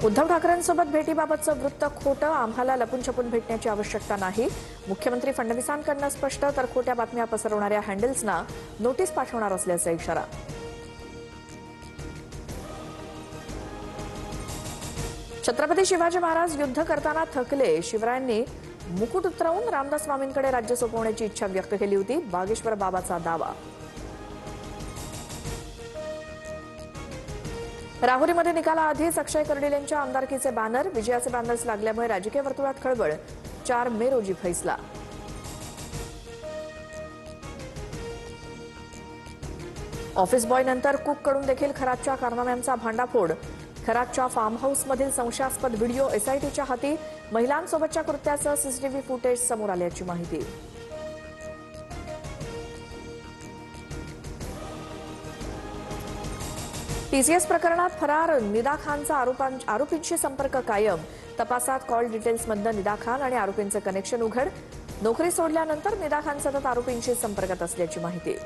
उद्धव ठाकरेंसोबत भेटीबाबतचं वृत्त खोटं, आम्हाला लपून छपून भेटण्याची आवश्यकता नाही. मुख्यमंत्री फडणवीसांकडून स्पष्ट, तर खोट्या बातम्या पसरवणाऱ्या हँडल्सना नोटीस पाठवणार असल्याचा इशारा. छत्रपती शिवाजी महाराज युद्ध करताना थकले. शिवरायांनी मुकुट उतरवून रामदास स्वामींकडे राज्य सोपवण्याची इच्छा व्यक्त केली होती. बागेश्वर बाबाचा दावा. राहुरीमध्ये निकालाआधीच अक्षय कर्डिलेंच्या आमदारकीचे बॅनर, विजयाचे बॅनर्स लागल्यामुळे राजकीय वर्तुळात खळबळ. 4 मे रोजी फैसला. ऑफिस बॉय नंतर कुककडून देखील खरातच्या कारनाम्यांचा भांडाफोड. खरातच्या फार्म हाऊसमधील संशयास्पद व्हिडिओ एसआयटीच्या हाती. महिलांसोबतच्या कृत्याचं सीसीटीव्ही फुटेज समोर आल्याची माहिती. टीसीएस प्रकरणात फरार निदा खानचा आरोपींशी संपर्क कायम. तपासात कॉल डिटेल्समधनं निदा खान आणि आरोपींचं कनेक्शन उघड. नोकरी सोडल्यानंतर निदा खान सतत आरोपींशी संपर्कात असल्याची माहिती.